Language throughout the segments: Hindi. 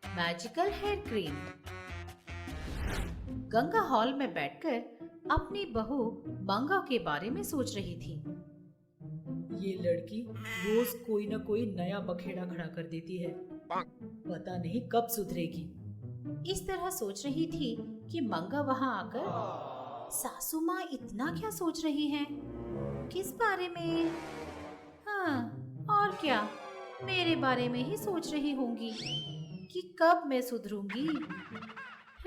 Magical hair cream. Ganga hall में बैठकर अपनी बहू मंगा के बारे में सोच रही थी। ये लड़की रोज कोई ना कोई नया बखेड़ा खड़ा कर देती है, पता नहीं कब सुधरेगी। इस तरह सोच रही थी कि मंगा वहां आकर, सासू माँ इतना क्या सोच रही हैं? किस बारे में? हाँ, और क्या, मेरे बारे में ही सोच रही होंगी कि कब मैं सुधरूंगी।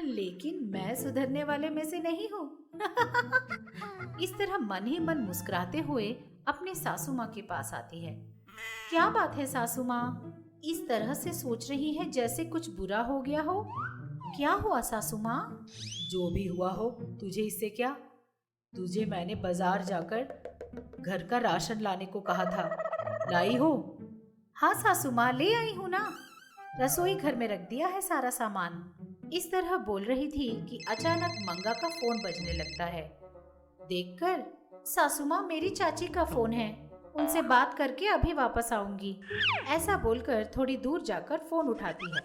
लेकिन मैं सुधरने वाले में से नहीं हूँ। इस तरह मन ही मन मुस्कुराते हुए अपने सासू माँ के पास आती है। क्या बात है सासू माँ, इस तरह से सोच रही है जैसे कुछ बुरा हो गया हो? क्या हुआ सासू माँ? जो भी हुआ हो, तुझे इससे क्या? तुझे मैंने बाजार जाकर घर का राशन लाने को कहा था, लाई हो? हाँ सासू माँ, ले आई हूँ ना, रसोई घर में रख दिया है सारा सामान। इस तरह बोल रही थी कि अचानक मंगा का फोन बजने लगता है। देखकर, सासू माँ मेरी चाची का फोन है, उनसे बात करके अभी वापस आऊंगी। ऐसा बोलकर थोड़ी दूर जाकर फोन उठाती है।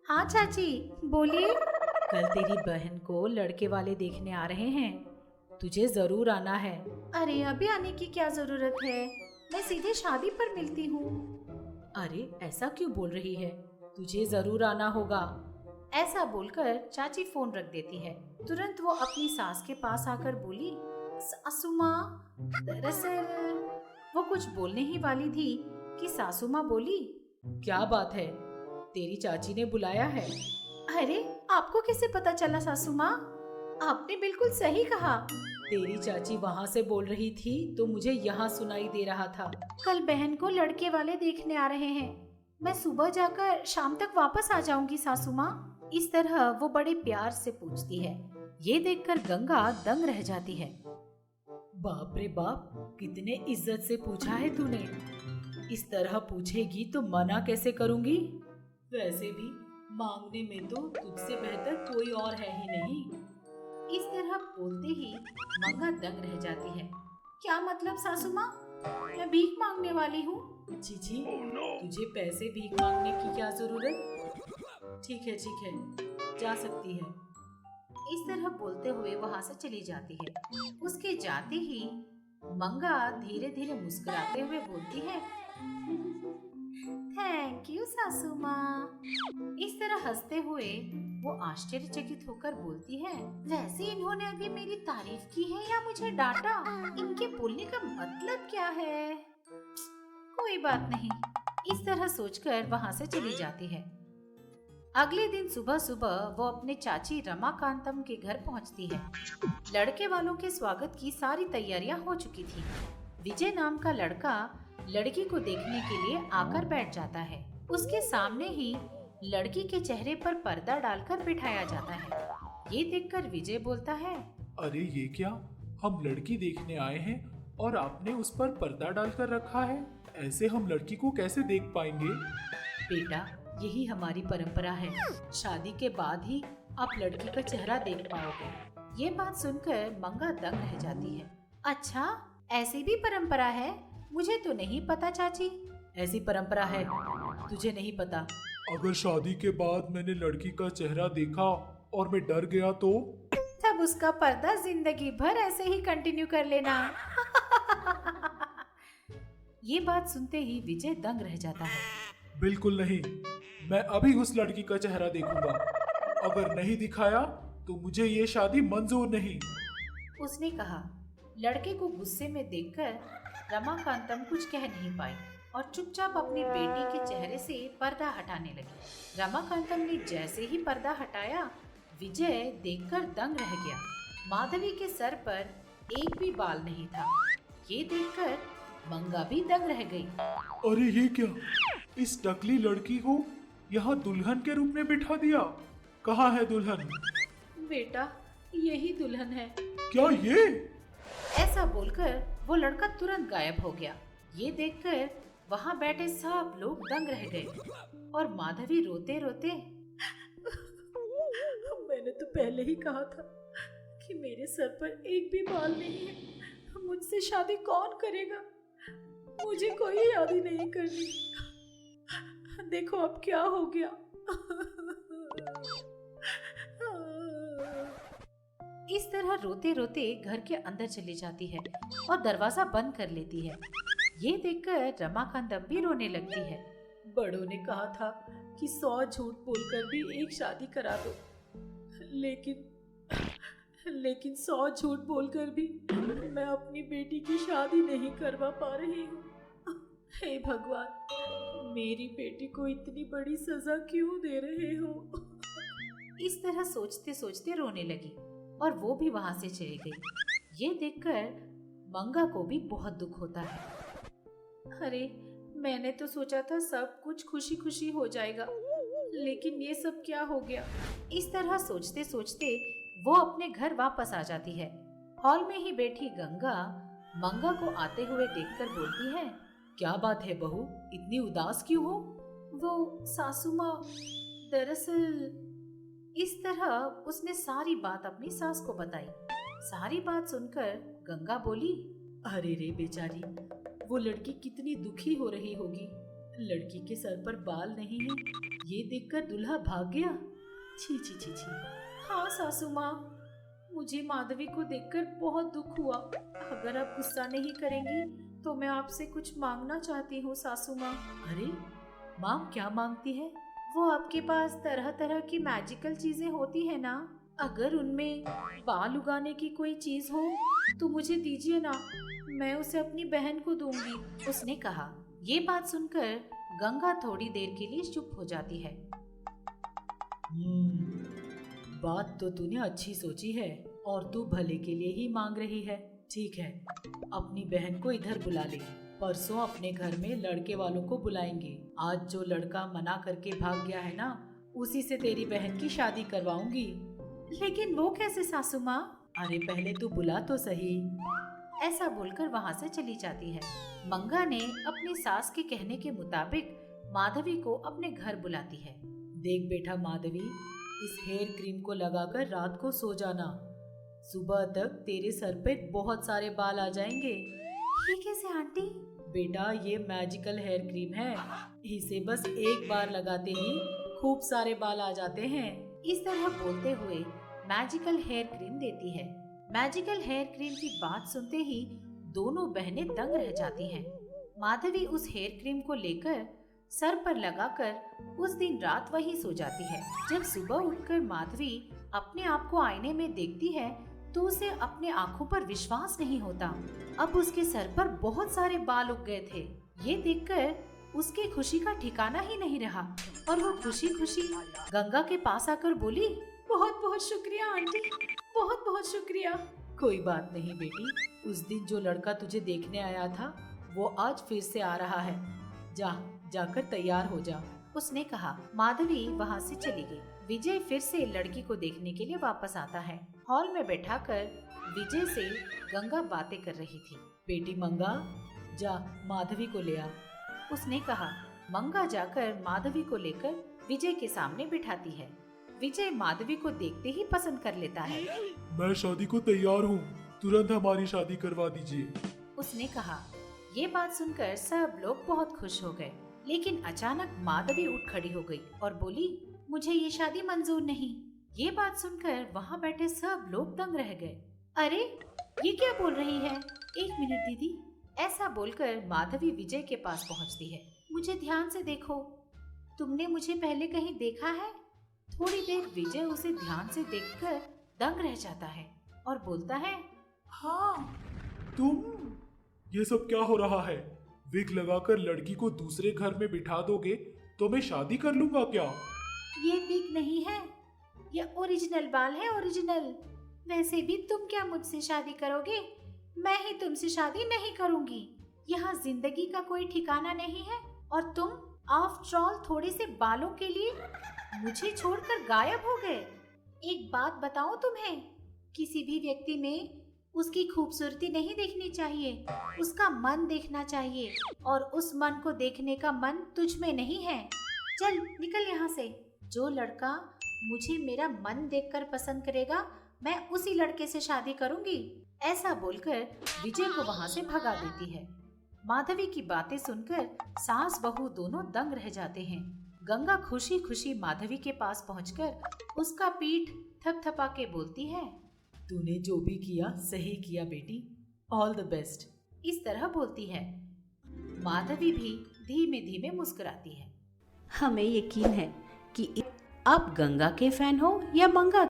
हाँ चाची, बोलिए। कल तेरी बहन को लड़के वाले देखने आ रहे हैं, तुझे जरूर आना है। अरे अभी आने की क्या जरूरत है, मैं सीधे शादी पर मिलती हूँ। अरे ऐसा क्यों बोल रही है, तुझे जरूर आना होगा। ऐसा बोलकर चाची फोन रख देती है। तुरंत वो अपनी सास के पास आकर बोली, सासू माँ, दरअसल वो कुछ बोलने ही वाली थी कि सासू माँ बोली, क्या बात है, तेरी चाची ने बुलाया है? अरे आपको कैसे पता चला सासू माँ? आपने बिल्कुल सही कहा। तेरी चाची वहाँ से बोल रही थी तो मुझे यहाँ सुनाई दे रहा था। कल बहन को लड़के वाले देखने आ रहे हैं, मैं सुबह जाकर शाम तक वापस आ जाऊंगी सासू माँ। इस तरह वो बड़े प्यार से पूछती है। ये देखकर गंगा दंग रह जाती है। बाप रे बाप, कितने इज्जत से पूछा है तूने। इस तरह पूछेगी तो मना कैसे करूंगी? वैसे भी मांगने में तो तुझसे बेहतर कोई और है ही नहीं। इस तरह बोलते ही मंगा दंग रह जाती है। क्या मतलब सासू माँ, मैं भीख मांगने वाली हूँ? जीजी, तुझे पैसे भीख मांगने की क्या जरूरत? ठीक है, जा सकती है। इस तरह बोलते हुए वहाँ से चली जाती है। उसके जाते ही मंगा धीरे धीरे मुस्कुराते हुए बोलती है, थैंक यू सासू माँ। इस तरह हंसते हुए वो आश्चर्यचकित होकर बोलती है, वैसे इन्होंने अभी मेरी तारीफ की है या मुझे डांटा? इनके बोलने का मतलब क्या है? कोई बात नहीं। इस तरह सोचकर वहाँ से चली जाती है। अगले दिन सुबह सुबह वो अपने चाची रमाकांतम के घर पहुँचती है। लड़के वालों के स्वागत की सारी तैयारियां हो चुकी थी। विजय नाम का लड़का लड़की को देखने के लिए आकर बैठ जाता है। उसके सामने ही लड़की के चेहरे पर पर्दा डालकर बिठाया जाता है। ये देखकर विजय बोलता है, अरे ये क्या, हम लड़की देखने आए हैं और आपने उस पर पर्दा डालकर रखा है, ऐसे हम लड़की को कैसे देख पाएंगे? बेटा, यही हमारी परंपरा है, शादी के बाद ही आप लड़की का चेहरा देख पाओगे। ये बात सुनकर मंगा दंग रह जाती है। अच्छा, ऐसी भी परंपरा है? मुझे तो नहीं पता चाची। ऐसी परंपरा है, तुझे नहीं पता? अगर शादी के बाद मैंने लड़की का चेहरा देखा और मैं डर गया तो? तब उसका पर्दा जिंदगी भर ऐसे ही कंटिन्यू कर लेना। ये बात सुनते ही विजय दंग रह जाता है। बिल्कुल नहीं, मैं अभी उस लड़की का चेहरा देखूंगा। अगर नहीं दिखाया तो मुझे ये शादी मंजूर नहीं, उसने कहा। लड़के को गुस्से में देखकर रमाकांतम कुछ कह नहीं पाई और चुपचाप अपनी बेटी के चेहरे से पर्दा हटाने लगी। रमाकांतम ने जैसे ही पर्दा हटाया, विजय देखकर दंग रह गया। माधवी के सर पर एक भी बाल नहीं था। ये देखकर मंगा भी दंग रह गई। अरे ये क्या, इस टकली लड़की को यहाँ दुल्हन के रूप में बिठा दिया। कहाँ है दुल्हन? बेटा, यही दुल्हन है। क्या ये? ऐसा बोलकर वो लड़का तुरंत गायब हो गया। ये देखकर वहाँ बैठे सब लोग दंग रह गए और माधवी रोते रोते, मैंने तो पहले ही कहा था कि मेरे सर पर एक भी बाल नहीं है, मुझसे शादी कौन करेगा? मुझे कोई शादी नहीं करनी। देखो अब क्या हो गया, इस तरह रोते रोते घर के अंदर चली जाती है और दरवाजा बंद कर लेती है। ये देखकर रमाकांत भी रोने लगती है। बड़ों ने कहा था कि 100 झूठ बोलकर भी एक शादी करा दो, लेकिन 100 झूठ बोलकर भी मैं अपनी बेटी की शादी नहीं करवा पा रही हूँ। हे भगवान, मेरी बेटी को इतनी बड़ी सजा क्यों दे रहे हो? इस तरह सोचते सोचते रोने लगी और वो भी वहां से चली गई। ये देखकर मंगा को भी बहुत दुख होता है। अरे, मैंने तो सोचा था सब कुछ खुशी खुशी हो जाएगा, लेकिन ये सब क्या हो गया? इस तरह सोचते सोचते वो अपने घर वापस आ जाती है। हॉल में ही बैठी गंगा मंगा को आते हुए देखकर बोलती है, क्या बात है बहू, इतनी उदास क्यों हो? वो सासू माँ, दरअसल। इस तरह उसने सारी बात अपनी सास को बताई। सारी बात सुनकर गंगा बोली, अरे रे बेचारी, वो लड़की कितनी दुखी हो रही होगी। लड़की के सर पर बाल नहीं है, ये देखकर दूल्हा भाग गया। छी छी छी छी। हाँ सासू माँ, मुझे माधवी को देखकर बहुत दुख हुआ। अगर आप गुस्सा नहीं करेंगी तो मैं आपसे कुछ मांगना चाहती हूँ सासू माँ। अरे माँ, क्या मांगती है? वो आपके पास तरह तरह की मैजिकल चीजें होती है ना, अगर उनमें बाल उगाने की कोई चीज हो तो मुझे दीजिए ना, मैं उसे अपनी बहन को दूंगी। उसने कहा। ये बात सुनकर गंगा थोड़ी देर के लिए चुप हो जाती है। बात तो तूने अच्छी सोची है और तू भले के लिए ही मांग रही है। ठीक है, अपनी बहन को इधर बुला ले। परसों अपने घर में लड़के वालों को बुलाएंगे। आज जो लड़का मना करके भाग गया है ना, उसी से तेरी बहन की शादी करवाऊंगी। लेकिन वो कैसे सासू माँ? अरे पहले तू बुला तो सही। ऐसा बोलकर वहाँ से चली जाती है। मंगा ने अपनी सास के कहने के मुताबिक माधवी को अपने घर बुलाती है। देख बेटा माधवी, इस हेयर क्रीम को लगाकर रात को सो जाना। सुबह तक तेरे सर पे बहुत सारे बाल आ जाएंगे। ये कैसे आंटी? बेटा, ये मैजिकल हेयर क्रीम है। इसे बस एक बार लगाते ही खूब सारे बाल आ जाते हैं। इस तरह बोलते हुए मैजिकल हेयर क्रीम देती है। मैजिकल हेयर क्रीम की बात सुनते ही दोनों बहनें दंग रह जाती हैं। माधवी उस हेयर क्रीम को लेकर सर पर लगाकर उस दिन रात वहीं सो जाती है। जब सुबह उठकर माधवी अपने आप को आईने में देखती है तो उसे अपने आँखों पर विश्वास नहीं होता। अब उसके सर पर बहुत सारे बाल उग गए थे। ये देखकर उसकी खुशी का ठिकाना ही नहीं रहा और वो खुशी खुशी गंगा के पास आकर बोली, बहुत बहुत शुक्रिया आंटी, बहुत बहुत शुक्रिया। कोई बात नहीं बेटी, उस दिन जो लड़का तुझे देखने आया था वो आज फिर से आ रहा है। जाकर तैयार हो जा। उसने कहा। माधवी वहाँ से चली गई। विजय फिर से लड़की को देखने के लिए वापस आता है। हॉल में बैठाकर विजय से गंगा बातें कर रही थी। बेटी मंगा, जा माधवी को ले आ। उसने कहा। मंगा जाकर माधवी को लेकर विजय के सामने बिठाती है। विजय माधवी को देखते ही पसंद कर लेता है। मैं शादी को तैयार हूँ, तुरंत हमारी शादी करवा दीजिए। उसने कहा। ये बात सुनकर सब लोग बहुत खुश हो गए, लेकिन अचानक माधवी उठ खड़ी हो गई और बोली, मुझे ये शादी मंजूर नहीं। ये बात सुनकर वहाँ बैठे सब लोग दंग रह गए। अरे ये क्या बोल रही है? एक मिनट दीदी। ऐसा बोलकर माधवी विजय के पास पहुँचती है। मुझे ध्यान से देखो, तुमने मुझे पहले कहीं देखा है? थोड़ी देर विजय उसे ध्यान से देखकर दंग रह जाता है और बोलता है, हाँ तुम, ये सब क्या हो रहा है? विग लगाकर लड़की को दूसरे घर में बिठा दोगे तो मैं शादी कर लूंगा क्या? ये विग नहीं है, ये ओरिजिनल बाल है, ओरिजिनल। वैसे भी तुम क्या मुझसे शादी करोगे? मैं ही तुमसे शादी नहीं करूंगी। यहाँ जिंदगी का कोई ठिकाना नहीं है और तुम आफ्टर ऑल थोड़े से बालों के लिए मुझे छोड़कर गायब हो गए। एक बात बताऊं तुम्हें, किसी भी व्यक्ति में उसकी खूबसूरती नहीं देखनी चाहिए, उसका मन देखना चाहिए और उस मन को देखने का मन तुझ में नहीं है। चल निकल यहाँ से। जो लड़का मुझे मेरा मन देखकर पसंद करेगा, मैं उसी लड़के से शादी करूंगी। ऐसा बोलकर विजय को वहाँ से भगा देती है। माधवी की बातें सुनकर सास बहू दोनों दंग रह जाते हैं। गंगा खुशी खुशी माधवी के पास पहुंचकर उसका पीठ थपथपा के बोलती है। तूने जो भी किया सही किया बेटी, ऑल द बेस्ट। इस तरह बोलती है। माधवी भी धीमे धीमे मुस्कुराती है। हमें यकीन है कि आप गंगा के फैन हो या मंगा